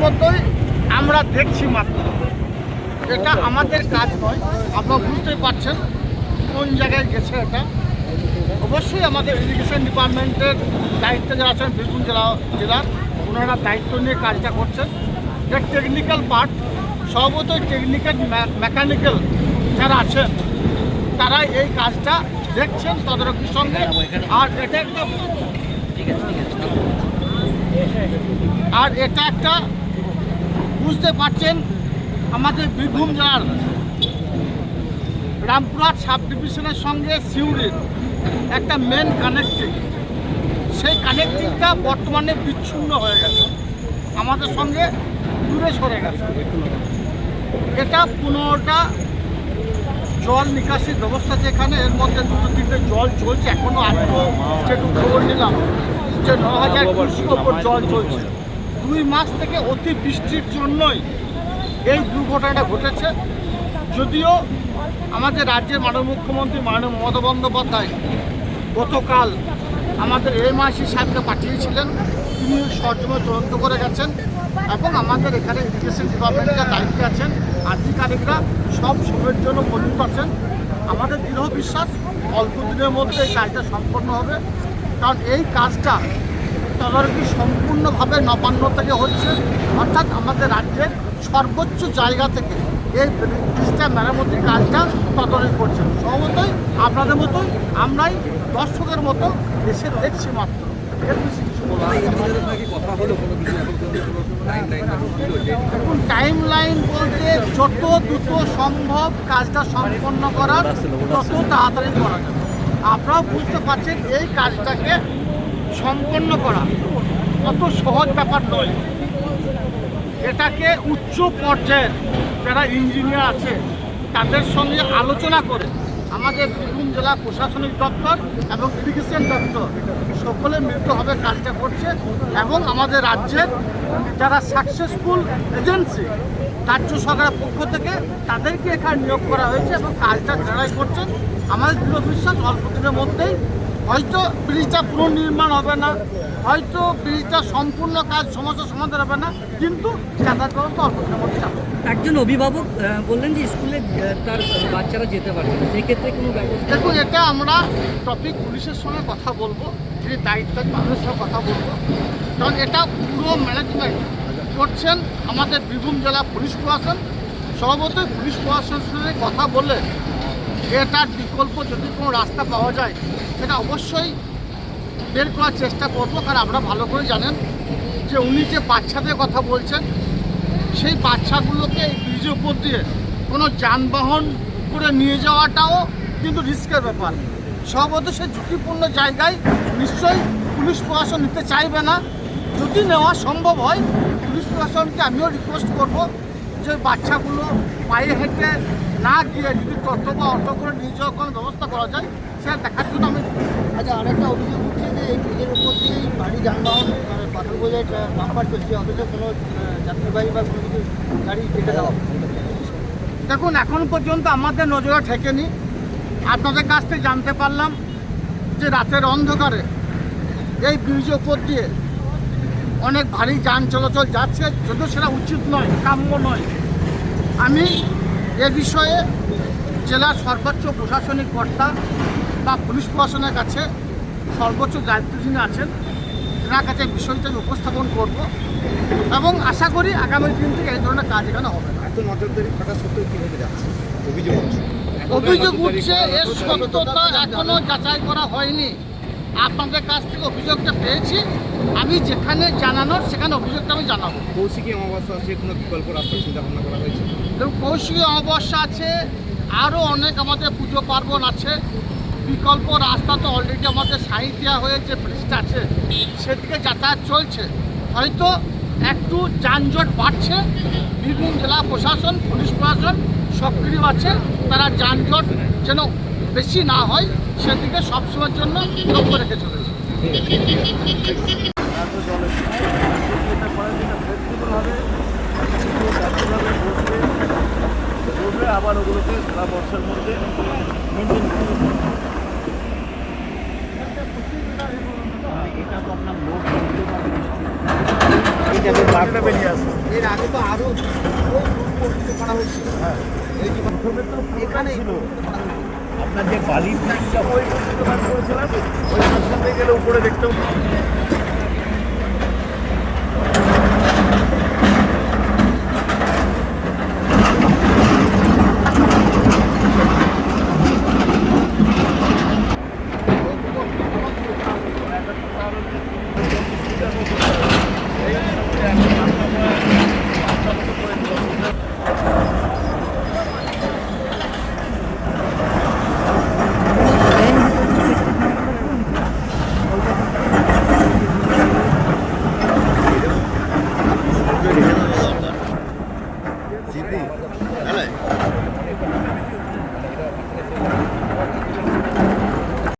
মতোই আমরা দেখছি মাত্র, এটা আমাদের কাজ নয়। আপনারা বুঝতেই পারছেন কোন জায়গায় গেছে এটা। অবশ্যই আমাদের ইরিগেশন ডিপার্টমেন্টের দায়িত্বে যারা আছেন বীরভূম জেলার ওনারা দায়িত্ব নিয়ে কাজটা করছেন। যে টেকনিক্যাল পার্ট সর্বতই টেকনিক্যাল মেকানিক্যাল যারা আছেন তারা এই কাজটা দেখছেন তদারকির সঙ্গে। আর এটা একটা বুঝতে পারছেন আমাদের বীরভূম জেলার রামপুরহাট সাব ডিভিশনের সঙ্গে সিউড়ির একটা মেন কানেক্টিং, সেই কানেক্টিংটা বর্তমানে বিচ্ছিন্ন হয়ে গেছে, আমাদের সঙ্গে দূরে সরে গেছে। এটা 15টা জল নিকাশির ব্যবস্থা যেখানে, এর মধ্যে 2-3টে জল চলছে এখনও। আজকেও যেটুকু খবর নিলাম যে 9000 ক্রুশের ওপর জল চলছে। 2 মাস থেকে অতি বৃষ্টির জন্যই এই দুর্ঘটনাটা ঘটেছে। যদিও আমাদের রাজ্যের মাননীয় মুখ্যমন্ত্রী মাননীয় মমতা বন্দ্যোপাধ্যায় গতকাল আমাদের এমআইসি সাহেবকে পাঠিয়েছিলেন, তিনি সরজমে তদন্ত করে গেছেন এবং আমাদের এখানে ইরিগেশন ডিপার্টমেন্টের দায়িত্বে আছেন আধিকারিকরা সব সময়ের জন্য মজুত আছেন। আমাদের দৃঢ় বিশ্বাস অল্প দিনের মধ্যে এই কাজটা সম্পন্ন হবে, কারণ এই কাজটা তদারকি সম্পূর্ণভাবে নবান্ন থেকে হচ্ছে, অর্থাৎ আমাদের রাজ্যের সর্বোচ্চ জায়গা থেকে এই ব্রিজটা মেরামতির কাজটা তদারকি করছেন। স্বভাবতই আপনাদের মতোই আমরাই দর্শকের মতো এসে দেখছি মাত্র, এর বেশি কিছু বলা। দেখুন, টাইম লাইন বলতে যত দ্রুত সম্ভব কাজটা সম্পন্ন করার তত তাড়াতাড়ি করা যাবে। আপনারাও বুঝতে পারছেন এই কাজটাকে সম্পন্ন করা অত সহজ ব্যাপার নয়। এটাকে উচ্চ পর্যায়ের যারা ইঞ্জিনিয়ার আছে তাদের সঙ্গে আলোচনা করে আমাদের বীরভূম জেলা প্রশাসনিক দপ্তর এবং ইরিগেশন দপ্তর সকলে মিলিতভাবে কাজটা করছে এবং আমাদের রাজ্যের যারা সাকসেসফুল এজেন্সি রাজ্য সরকারের পক্ষ থেকে তাদেরকে এখানে নিয়োগ করা হয়েছে এবং কাজটা যারাই করছেন আমাদের দৃঢ় বিশ্বাস অল্প দিনের মধ্যেই হয়তো ব্রিজটা পুনর্নির্মাণ হবে না, হয়তো ব্রিজটা সম্পূর্ণ কাজ সমস্যার সমাধান হবে না, কিন্তু যাতায়াত ব্যবস্থা অল্প দিনের মধ্যে যাবে। একজন অভিভাবক বললেন যে স্কুলে তার বাচ্চারা যেতে পারছে না, সেক্ষেত্রে কোনো ব্যবস্থা? দেখুন, এটা আমরা টপিক পুলিশের সঙ্গে কথা বলবো, যিনি দায়িত্ব তাদের সঙ্গে কথা বলবো, কারণ এটা পুরো ম্যানেজমেন্ট করছেন আমাদের বীরভূম জেলা পুলিশ প্রশাসন। স্বভাবতই পুলিশ প্রশাসনের সঙ্গে কথা বলে এটার বিকল্প যদি কোনো রাস্তা পাওয়া যায় সেটা অবশ্যই বের করার চেষ্টা করবো। কারণ আমরা ভালো করে জানেন যে উনি যে বাচ্চাদের কথা বলছেন সেই বাচ্চাগুলোকে এই ব্রিজের উপর দিয়ে কোনো যানবাহন করে নিয়ে যাওয়াটাও কিন্তু রিস্কের ব্যাপার। স্বভাবত সে ঝুঁকিপূর্ণ জায়গায় নিশ্চয়ই পুলিশ প্রশাসন নিতে চাইবে না। যদি নেওয়া সম্ভব হয় পুলিশ প্রশাসনকে আমিও রিকোয়েস্ট করব যে বাচ্চাগুলো পায়ে হেঁটে না গিয়ে যদি টোটো বা অটো করে নিয়ে যাওয়ার কোনো ব্যবস্থা করা যায় সেটা দেখার জন্য আমি। আচ্ছা, আরেকটা অভিযোগ উঠছে যে এই ব্রিজের উপর দিয়েই ভারী যানবাহন পাথর বোঝাই নাম্বার চলছে, অথচ কোনো যাত্রীবাহী বা কোনো কিছু গাড়ি কেটে দেওয়া। দেখুন, এখন পর্যন্ত আমাদের নজরে ঠেকেনি। আপনাদের কাছ থেকে জানতে পারলাম যে রাতের অন্ধকারে এই ব্রিজের উপর দিয়ে অনেক ভারী যান চলাচল যাচ্ছে, যদিও সেটা উচিত নয়, কাম্য নয়। আমি এ বিষয়ে জেলার সর্বোচ্চ প্রশাসনিক কর্তা বা পুলিশ প্রশাসনের কাছে সর্বোচ্চ দায়িত্ব যিনি আছেন তার কাছে বিষয়টা উপস্থাপন করব এবং আশা করি আগামী দিন থেকে এই ধরনের কাজ এখানে হবে না। এত নজরদারি থাকা সত্ত্বেও কীভাবে যাচ্ছে অভিযোগ উঠছে, এর সত্যতা এখনও যাচাই করা হয়নি। আপনাদের কাছ থেকে অভিযোগটা পেয়েছি, আমি যেখানে জানানোর সেখানে অভিযোগটা আমি জানাবো। কৌশিকী অমাবস্যা আছে, কোনো বিকল্প রাস্তা চিন্তা ভাবনা করা হয়েছে? এবং কৌশিকী অমাবস্যা আছে, আরও অনেক আমাদের পুজো পার্বণ আছে। বিকল্প রাস্তা তো অলরেডি আমাদের সাঁইতিয়া হয়ে যে ব্রিজটা আছে সেদিকে যাতায়াত চলছে। হয়তো একটু যানজট বাড়ছে, বীরভূম জেলা প্রশাসন পুলিশ প্রশাসন সক্রিয় আছে, তারা যানজট যেন বেশি না হয় সেদিকে সবসময়ের জন্য লক্ষ্য রেখে চলেছে। এটা আবার ওগুলোকে সারা বর্ষার মধ্যে মেনটেন করতে হবে। এটা তো আপনার লোড করতে পারবে বেরিয়ে আসবে। এর আগে তো আরও করা হয়েছিল। হ্যাঁ, এই যে প্রথমে তো এখানে ছিল আপনার যে বালির ট্যাঙ্কটা ওই পর্যন্ত কাজ করেছিলাম, ওই রাস্তাতে গেলে উপরে দেখতেও